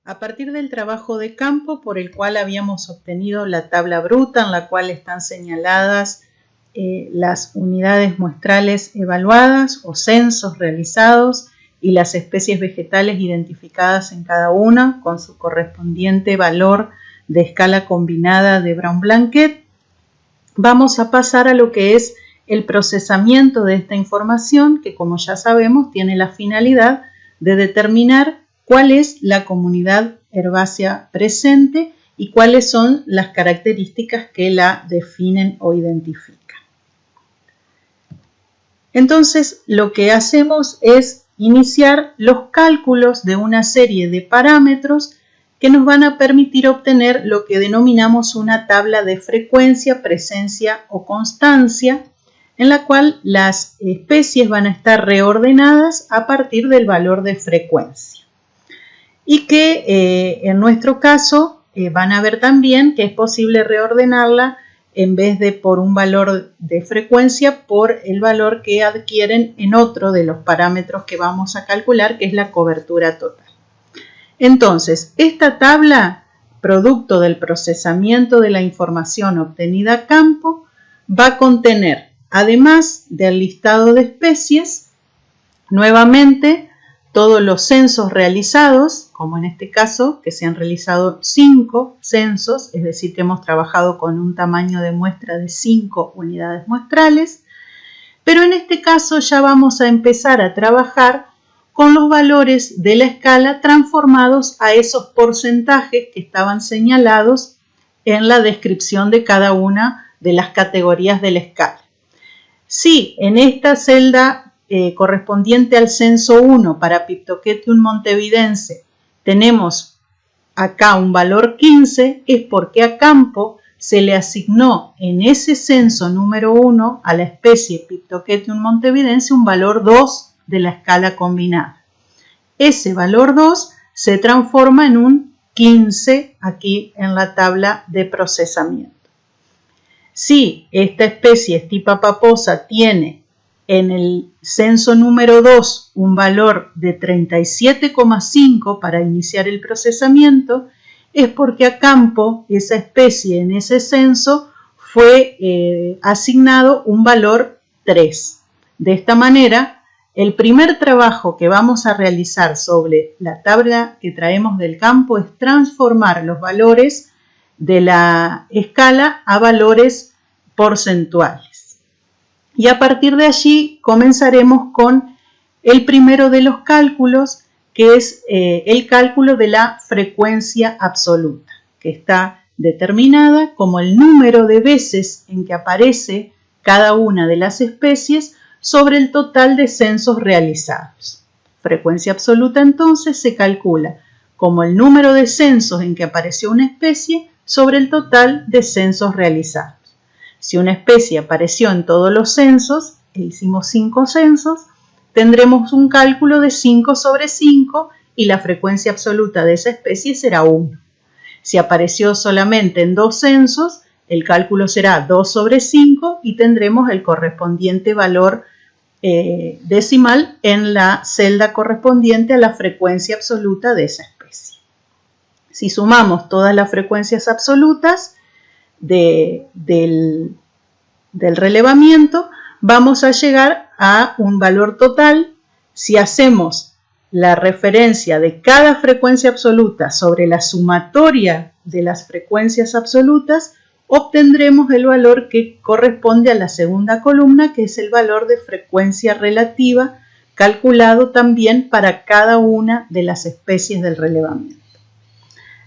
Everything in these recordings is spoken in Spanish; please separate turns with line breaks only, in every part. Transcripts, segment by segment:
A partir del trabajo de campo por el cual habíamos obtenido la tabla bruta en la cual están señaladas las unidades muestrales evaluadas o censos realizados y las especies vegetales identificadas en cada una con su correspondiente valor de escala combinada de Brown-Blanquet, vamos a pasar a lo que es el procesamiento de esta información que, como ya sabemos, tiene la finalidad de determinar cuál es la comunidad herbácea presente y cuáles son las características que la definen o identifican. Entonces, lo que hacemos es iniciar los cálculos de una serie de parámetros que nos van a permitir obtener lo que denominamos una tabla de frecuencia, presencia o constancia, en la cual las especies van a estar reordenadas a partir del valor de frecuencia. Y que en nuestro caso van a ver también que es posible reordenarla en vez de por un valor de frecuencia, por el valor que adquieren en otro de los parámetros que vamos a calcular, que es la cobertura total. Entonces, esta tabla, producto del procesamiento de la información obtenida a campo, va a contener, además del listado de especies, nuevamente todos los censos realizados, como en este caso, que se han realizado 5 censos, es decir, que hemos trabajado con un tamaño de muestra de 5 unidades muestrales, pero en este caso ya vamos a empezar a trabajar con los valores de la escala transformados a esos porcentajes que estaban señalados en la descripción de cada una de las categorías de la escala. Si en esta celda correspondiente al censo 1 para Piptoquetium montevidense tenemos acá un valor 15, es porque a campo se le asignó en ese censo número 1 a la especie Piptoquetium montevidense un valor 2 de la escala combinada. Ese valor 2 se transforma en un 15 aquí en la tabla de procesamiento. Si esta especie Stipa paposa tiene en el censo número 2 un valor de 37,5 para iniciar el procesamiento, es porque a campo esa especie en ese censo fue asignado un valor 3. De esta manera, el primer trabajo que vamos a realizar sobre la tabla que traemos del campo es transformar los valores de la escala a valores porcentuales. Y a partir de allí comenzaremos con el primero de los cálculos, que es el cálculo de la frecuencia absoluta, que está determinada como el número de veces en que aparece cada una de las especies sobre el total de censos realizados. Frecuencia absoluta entonces se calcula como el número de censos en que apareció una especie sobre el total de censos realizados. Si una especie apareció en todos los censos, e hicimos 5 censos, tendremos un cálculo de 5 sobre 5 y la frecuencia absoluta de esa especie será 1. Si apareció solamente en 2 censos, el cálculo será 2 sobre 5 y tendremos el correspondiente valor decimal en la celda correspondiente a la frecuencia absoluta de esa especie. Si sumamos todas las frecuencias absolutas del relevamiento, vamos a llegar a un valor total. Si hacemos la referencia de cada frecuencia absoluta sobre la sumatoria de las frecuencias absolutas, obtendremos el valor que corresponde a la segunda columna, que es el valor de frecuencia relativa, calculado también para cada una de las especies del relevamiento.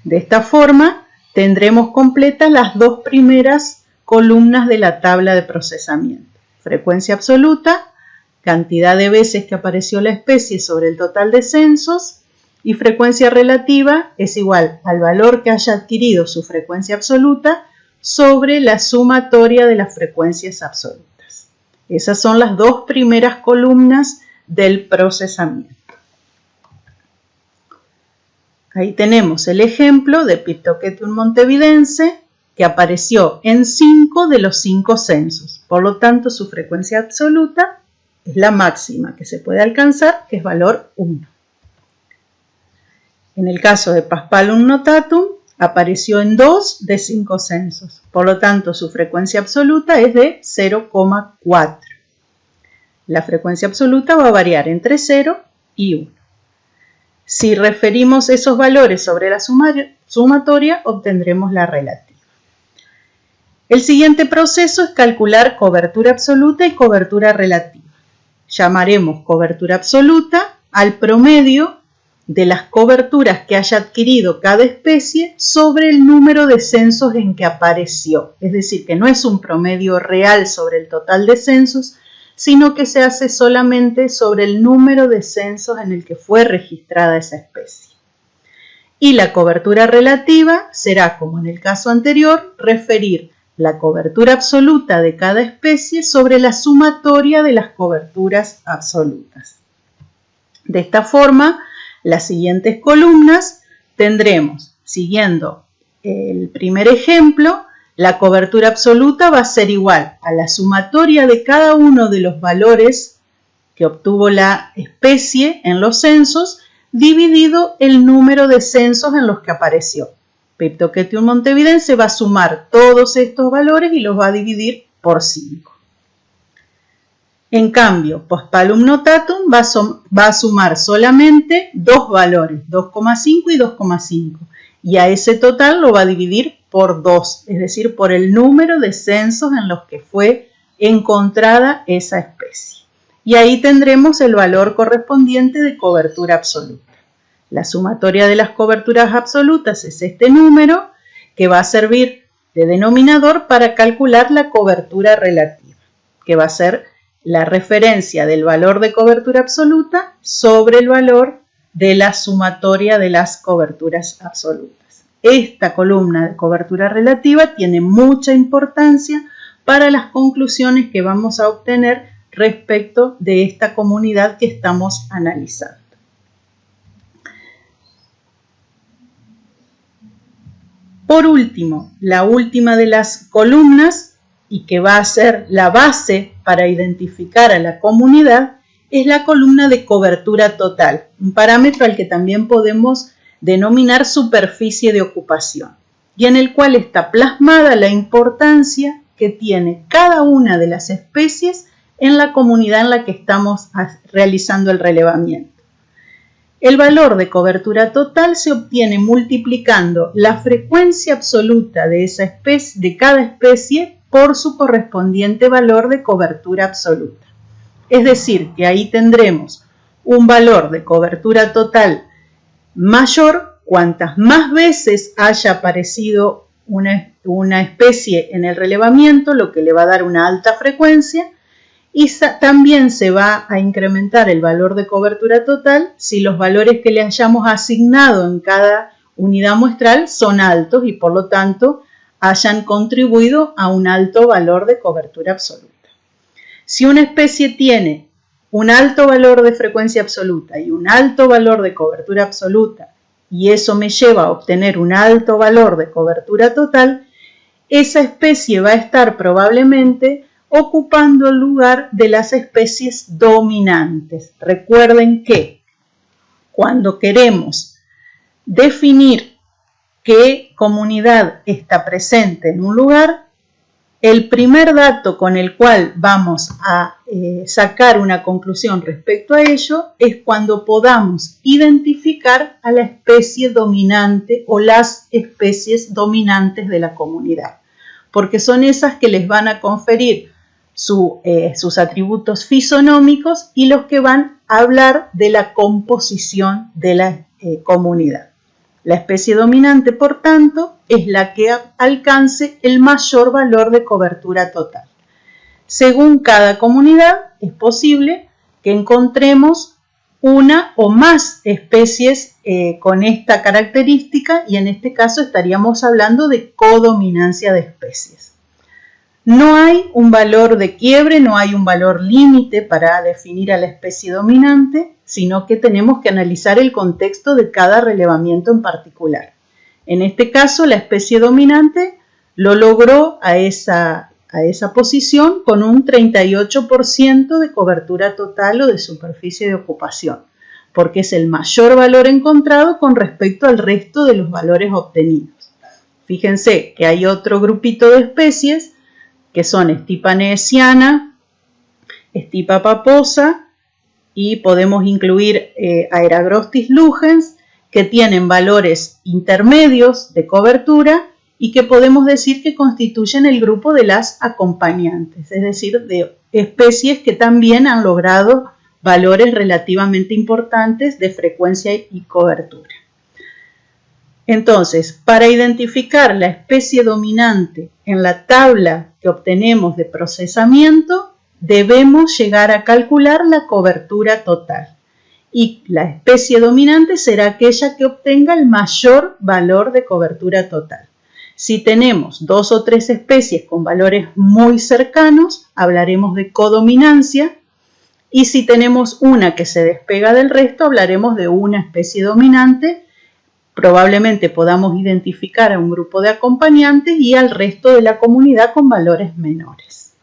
De esta forma, tendremos completas las 2 primeras columnas de la tabla de procesamiento. Frecuencia absoluta, cantidad de veces que apareció la especie sobre el total de censos, y frecuencia relativa es igual al valor que haya adquirido su frecuencia absoluta sobre la sumatoria de las frecuencias absolutas. Esas son las 2 primeras columnas del procesamiento. Ahí tenemos el ejemplo de Piptoquetium montevidense que apareció en 5 de los 5 censos. Por lo tanto, su frecuencia absoluta es la máxima que se puede alcanzar, que es valor 1. En el caso de Paspalum notatum, apareció en 2 de 5 censos. Por lo tanto, su frecuencia absoluta es de 0,4. La frecuencia absoluta va a variar entre 0 y 1. Si referimos esos valores sobre la sumatoria, obtendremos la relativa. El siguiente proceso es calcular cobertura absoluta y cobertura relativa. Llamaremos cobertura absoluta al promedio de las coberturas que haya adquirido cada especie sobre el número de censos en que apareció. Es decir, que no es un promedio real sobre el total de censos, sino que se hace solamente sobre el número de censos en el que fue registrada esa especie. Y la cobertura relativa será, como en el caso anterior, referir la cobertura absoluta de cada especie sobre la sumatoria de las coberturas absolutas. De esta forma, las siguientes columnas tendremos, siguiendo el primer ejemplo, la cobertura absoluta va a ser igual a la sumatoria de cada uno de los valores que obtuvo la especie en los censos, dividido el número de censos en los que apareció. Piptoquetium montevidense va a sumar todos estos valores y los va a dividir por 5. En cambio, Paspalum notatum va a sumar solamente dos valores, 2,5 y 2,5. Y a ese total lo va a dividir por 2, es decir, por el número de censos en los que fue encontrada esa especie. Y ahí tendremos el valor correspondiente de cobertura absoluta. La sumatoria de las coberturas absolutas es este número que va a servir de denominador para calcular la cobertura relativa, que va a ser la referencia del valor de cobertura absoluta sobre el valor de la sumatoria de las coberturas absolutas. Esta columna de cobertura relativa tiene mucha importancia para las conclusiones que vamos a obtener respecto de esta comunidad que estamos analizando. Por último, la última de las columnas, y que va a ser la base para identificar a la comunidad, es la columna de cobertura total, un parámetro al que también podemos denominar superficie de ocupación, y en el cual está plasmada la importancia que tiene cada una de las especies en la comunidad en la que estamos realizando el relevamiento. El valor de cobertura total se obtiene multiplicando la frecuencia absoluta de cada especie por su correspondiente valor de cobertura absoluta. Es decir, que ahí tendremos un valor de cobertura total mayor cuantas más veces haya aparecido una especie en el relevamiento, lo que le va a dar una alta frecuencia, y también se va a incrementar el valor de cobertura total si los valores que le hayamos asignado en cada unidad muestral son altos y por lo tanto hayan contribuido a un alto valor de cobertura absoluta. Si una especie tiene un alto valor de frecuencia absoluta y un alto valor de cobertura absoluta y eso me lleva a obtener un alto valor de cobertura total, esa especie va a estar probablemente ocupando el lugar de las especies dominantes. Recuerden que cuando queremos definir qué comunidad está presente en un lugar, el primer dato con el cual vamos a sacar una conclusión respecto a ello es cuando podamos identificar a la especie dominante o las especies dominantes de la comunidad, porque son esas que les van a conferir sus atributos fisonómicos y los que van a hablar de la composición de la comunidad. La especie dominante, por tanto, es la que alcance el mayor valor de cobertura total. Según cada comunidad, es posible que encontremos una o más especies con esta característica y en este caso estaríamos hablando de codominancia de especies. No hay un valor de quiebre, no hay un valor límite para definir a la especie dominante, sino que tenemos que analizar el contexto de cada relevamiento en particular. En este caso, la especie dominante lo logró a esa posición con un 38% de cobertura total o de superficie de ocupación. porque es el mayor valor encontrado con respecto al resto de los valores obtenidos. Fíjense que hay otro grupito de especies que son Stipa neesiana, Stipa paposa y podemos incluir Aeragrostis lugens, que tienen valores intermedios de cobertura y que podemos decir que constituyen el grupo de las acompañantes, es decir, de especies que también han logrado valores relativamente importantes de frecuencia y cobertura. Entonces, para identificar la especie dominante en la tabla que obtenemos de procesamiento, debemos llegar a calcular la cobertura total. Y la especie dominante será aquella que obtenga el mayor valor de cobertura total. Si tenemos 2 o 3 especies con valores muy cercanos, hablaremos de codominancia. Y si tenemos una que se despega del resto, hablaremos de una especie dominante. Probablemente podamos identificar a un grupo de acompañantes y al resto de la comunidad con valores menores.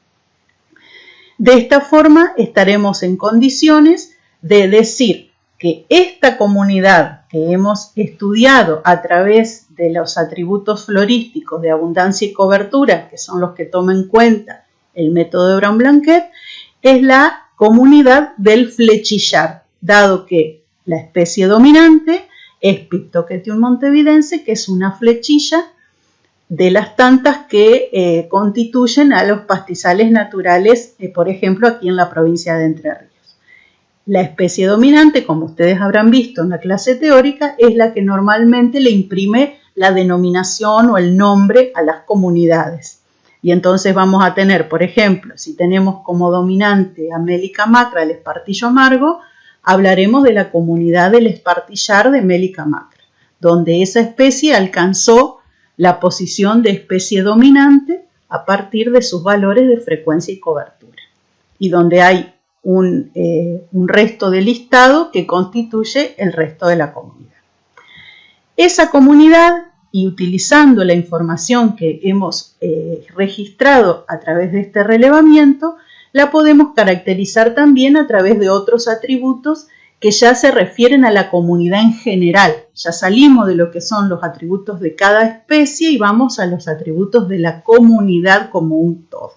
De esta forma estaremos en condiciones de decir que esta comunidad que hemos estudiado a través de los atributos florísticos de abundancia y cobertura, que son los que toma en cuenta el método de Brown-Blanquet, es la comunidad del flechillar, dado que la especie dominante es Pictoquetium montevidense, que es una flechilla de las tantas que constituyen a los pastizales naturales, por ejemplo, aquí en la provincia de Entre Ríos. La especie dominante, como ustedes habrán visto en la clase teórica, es la que normalmente le imprime la denominación o el nombre a las comunidades. Y entonces vamos a tener, por ejemplo, si tenemos como dominante a Melica macra, el espartillo amargo, hablaremos de la comunidad del espartillar de Melica macra, donde esa especie alcanzó la posición de especie dominante a partir de sus valores de frecuencia y cobertura, y donde hay un resto de listado que constituye el resto de la comunidad. Esa comunidad, y utilizando la información que hemos registrado a través de este relevamiento, la podemos caracterizar también a través de otros atributos que ya se refieren a la comunidad en general. Ya salimos de lo que son los atributos de cada especie y vamos a los atributos de la comunidad como un todo.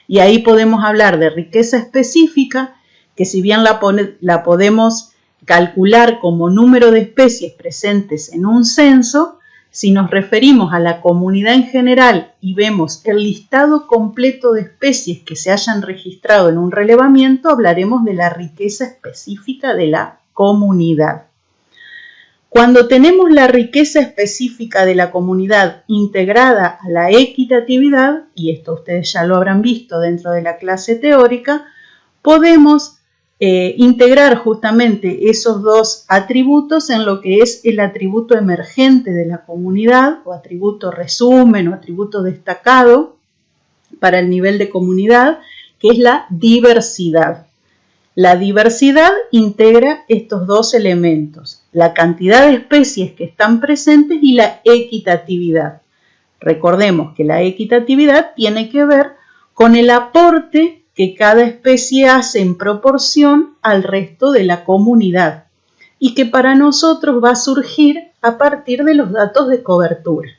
Y ahí podemos hablar de riqueza específica, que si bien la podemos calcular como número de especies presentes en un censo, si nos referimos a la comunidad en general y vemos el listado completo de especies que se hayan registrado en un relevamiento, hablaremos de la riqueza específica de la comunidad. Cuando tenemos la riqueza específica de la comunidad integrada a la equitatividad, y esto ustedes ya lo habrán visto dentro de la clase teórica, podemos integrar justamente esos dos atributos en lo que es el atributo emergente de la comunidad, o atributo resumen o atributo destacado para el nivel de comunidad, que es la diversidad. La diversidad integra estos dos elementos, la cantidad de especies que están presentes y la equitatividad. Recordemos que la equitatividad tiene que ver con el aporte que cada especie hace en proporción al resto de la comunidad y que para nosotros va a surgir a partir de los datos de cobertura.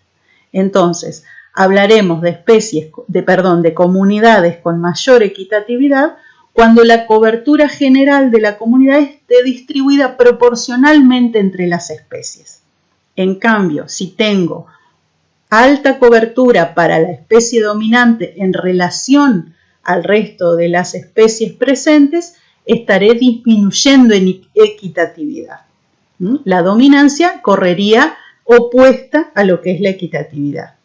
Entonces, hablaremos de de comunidades con mayor equitatividad cuando la cobertura general de la comunidad esté distribuida proporcionalmente entre las especies. En cambio, si tengo alta cobertura para la especie dominante en relación al resto de las especies presentes, estaré disminuyendo en equitatividad. La dominancia correría opuesta a lo que es la equitatividad.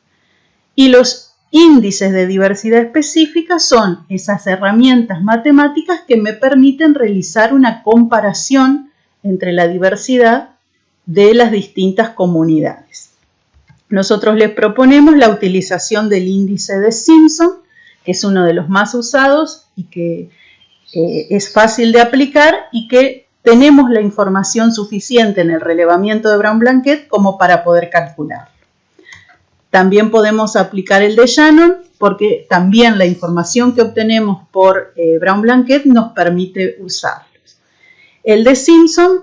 Y los índices de diversidad específica son esas herramientas matemáticas que me permiten realizar una comparación entre la diversidad de las distintas comunidades. Nosotros les proponemos la utilización del índice de Simpson, que es uno de los más usados y que es fácil de aplicar y que tenemos la información suficiente en el relevamiento de Brown-Blanquet como para poder calcularlo. También podemos aplicar el de Shannon porque también la información que obtenemos por Brown-Blanquet nos permite usarlos. El de Simpson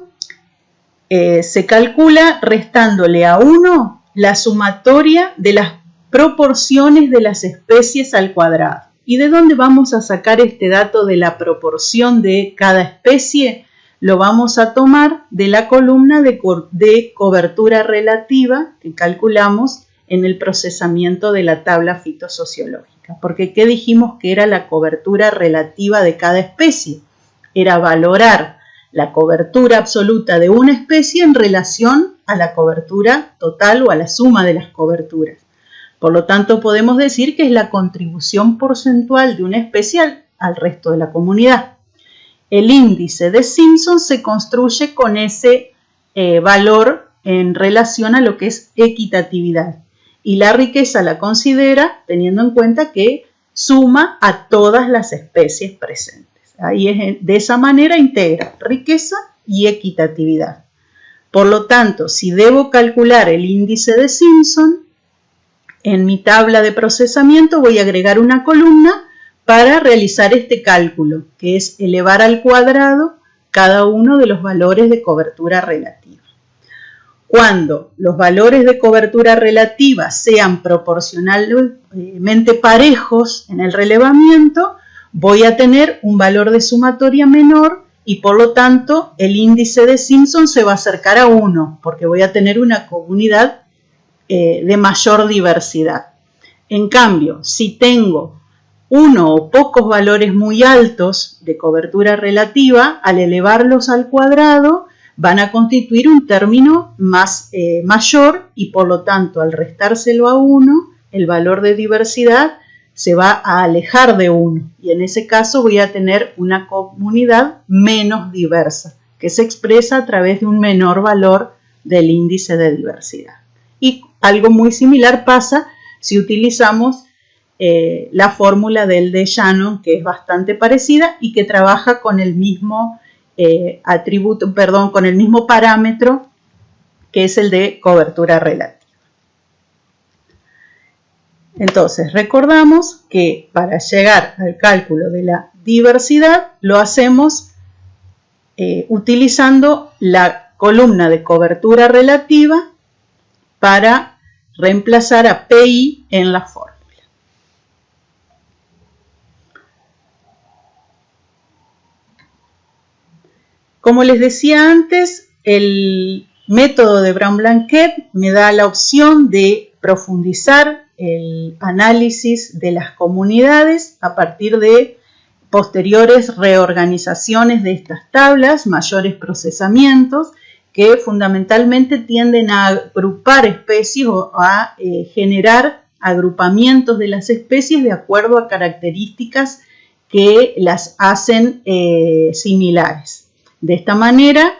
se calcula restándole a 1 la sumatoria de las proporciones de las especies al cuadrado. ¿Y de dónde vamos a sacar este dato de la proporción de cada especie? Lo vamos a tomar de la columna de cobertura relativa que calculamos en el procesamiento de la tabla fitosociológica. Porque ¿qué dijimos que era la cobertura relativa de cada especie? Era valorar la cobertura absoluta de una especie en relación a la cobertura total o a la suma de las coberturas. Por lo tanto, podemos decir que es la contribución porcentual de una especie al resto de la comunidad. El índice de Simpson se construye con ese valor en relación a lo que es equitatividad. Y la riqueza la considera teniendo en cuenta que suma a todas las especies presentes. Ahí es, de esa manera integra riqueza y equitatividad. Por lo tanto, si debo calcular el índice de Simpson, en mi tabla de procesamiento voy a agregar una columna para realizar este cálculo, que es elevar al cuadrado cada uno de los valores de cobertura relativa. Cuando los valores de cobertura relativa sean proporcionalmente parejos en el relevamiento, voy a tener un valor de sumatoria menor y por lo tanto el índice de Simpson se va a acercar a 1, porque voy a tener una comunidad de mayor diversidad. En cambio, si tengo uno o pocos valores muy altos de cobertura relativa, al elevarlos al cuadrado van a constituir un término mayor y por lo tanto al restárselo a 1, el valor de diversidad se va a alejar de 1 y en ese caso voy a tener una comunidad menos diversa que se expresa a través de un menor valor del índice de diversidad. Y algo muy similar pasa si utilizamos la fórmula del de Shannon, que es bastante parecida y que trabaja con el mismo con el mismo parámetro que es el de cobertura relativa. Entonces, recordamos que para llegar al cálculo de la diversidad lo hacemos utilizando la columna de cobertura relativa para reemplazar a PI en la fórmula. Como les decía antes, el método de Brown-Blanquet me da la opción de profundizar el análisis de las comunidades a partir de posteriores reorganizaciones de estas tablas, mayores procesamientos, que fundamentalmente tienden a agrupar especies o a generar agrupamientos de las especies de acuerdo a características que las hacen similares. De esta manera,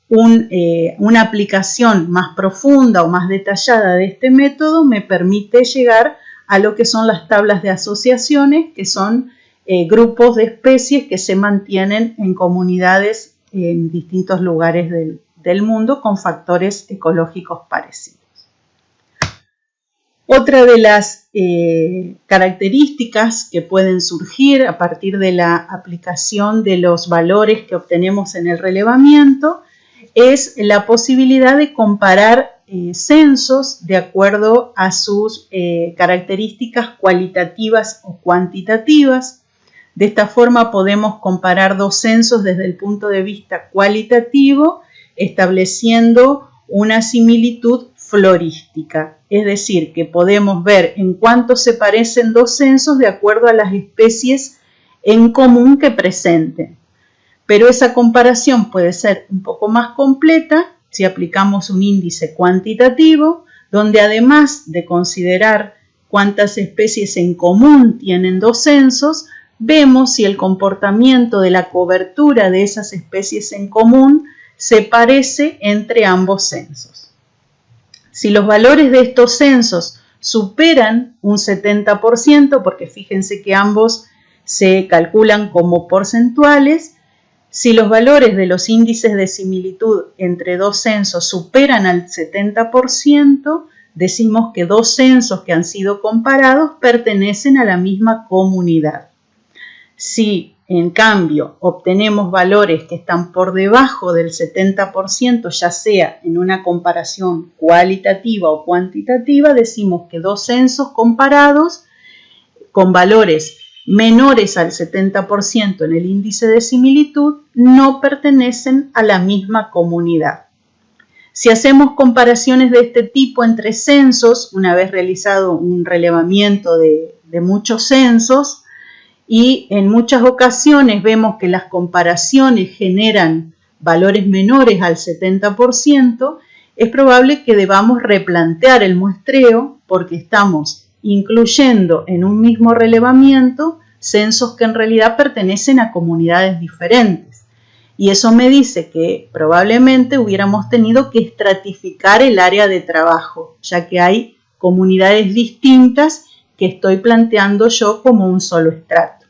una aplicación más profunda o más detallada de este método me permite llegar a lo que son las tablas de asociaciones, que son grupos de especies que se mantienen en comunidades en distintos lugares del mundo con factores ecológicos parecidos. Otra de las características que pueden surgir a partir de la aplicación de los valores que obtenemos en el relevamiento es la posibilidad de comparar censos de acuerdo a sus características cualitativas o cuantitativas. De esta forma podemos comparar dos censos desde el punto de vista cualitativo, estableciendo una similitud florística. Es decir, que podemos ver en cuánto se parecen dos censos de acuerdo a las especies en común que presenten. Pero esa comparación puede ser un poco más completa si aplicamos un índice cuantitativo, donde además de considerar cuántas especies en común tienen dos censos, vemos si el comportamiento de la cobertura de esas especies en común se parece entre ambos censos. Si los valores de estos censos superan un 70%, porque fíjense que ambos se calculan como porcentuales, si los valores de los índices de similitud entre dos censos superan al 70%, decimos que dos censos que han sido comparados pertenecen a la misma comunidad. Si en cambio, obtenemos valores que están por debajo del 70%, ya sea en una comparación cualitativa o cuantitativa, decimos que dos censos comparados con valores menores al 70% en el índice de similitud no pertenecen a la misma comunidad. Si hacemos comparaciones de este tipo entre censos, una vez realizado un relevamiento de muchos censos, y en muchas ocasiones vemos que las comparaciones generan valores menores al 70%, es probable que debamos replantear el muestreo porque estamos incluyendo en un mismo relevamiento censos que en realidad pertenecen a comunidades diferentes. Y eso me dice que probablemente hubiéramos tenido que estratificar el área de trabajo, ya que hay comunidades distintas que estoy planteando yo como un solo estrato.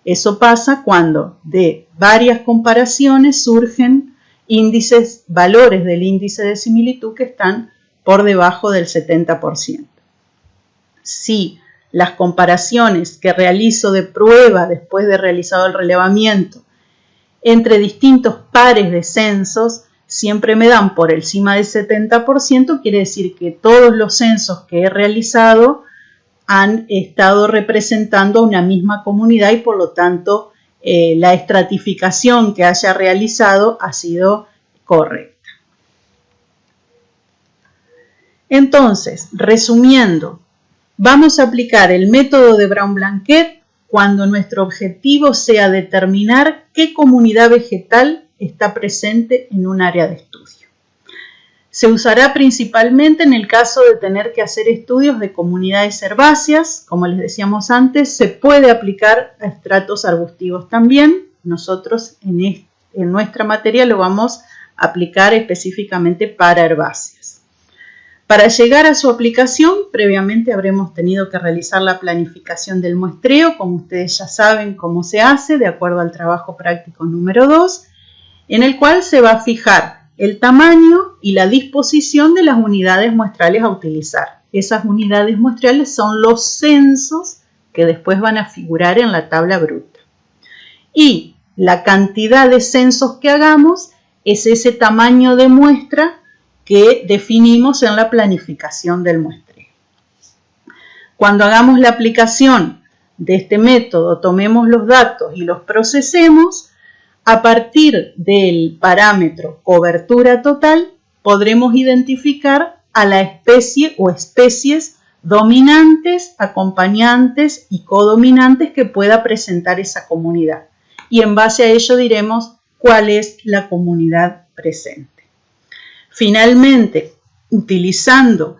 Eso pasa cuando de varias comparaciones surgen valores del índice de similitud que están por debajo del 70%. Si las comparaciones que realizo de prueba después de realizado el relevamiento entre distintos pares de censos siempre me dan por encima del 70%, quiere decir que todos los censos que he realizado han estado representando a una misma comunidad y por lo tanto la estratificación que haya realizado ha sido correcta. Entonces, resumiendo, vamos a aplicar el método de Brown-Blanquet cuando nuestro objetivo sea determinar qué comunidad vegetal está presente en un área de estudio. Se usará principalmente en el caso de tener que hacer estudios de comunidades herbáceas. Como les decíamos antes, se puede aplicar a estratos arbustivos también. Nosotros en nuestra materia lo vamos a aplicar específicamente para herbáceas. Para llegar a su aplicación, previamente habremos tenido que realizar la planificación del muestreo, como ustedes ya saben cómo se hace, de acuerdo al trabajo práctico número 2, en el cual se va a fijar el tamaño y la disposición de las unidades muestrales a utilizar. Esas unidades muestrales son los censos que después van a figurar en la tabla bruta. Y la cantidad de censos que hagamos es ese tamaño de muestra que definimos en la planificación del muestreo. Cuando hagamos la aplicación de este método, tomemos los datos y los procesemos. A partir del parámetro cobertura total, podremos identificar a la especie o especies dominantes, acompañantes y codominantes que pueda presentar esa comunidad. Y en base a ello diremos cuál es la comunidad presente. Finalmente, utilizando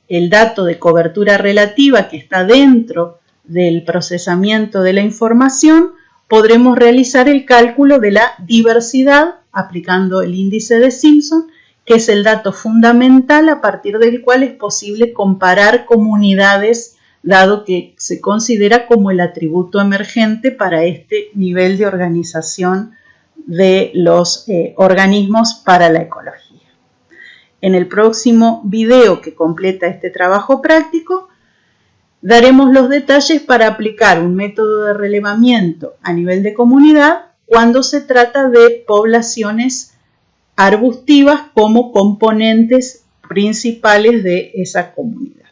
el dato de cobertura relativa que está dentro del procesamiento de la información, podremos realizar el cálculo de la diversidad aplicando el índice de Simpson, que es el dato fundamental a partir del cual es posible comparar comunidades, dado que se considera como el atributo emergente para este nivel de organización de los organismos para la ecología. En el próximo video que completa este trabajo práctico, daremos los detalles para aplicar un método de relevamiento a nivel de comunidad cuando se trata de poblaciones arbustivas como componentes principales de esa comunidad.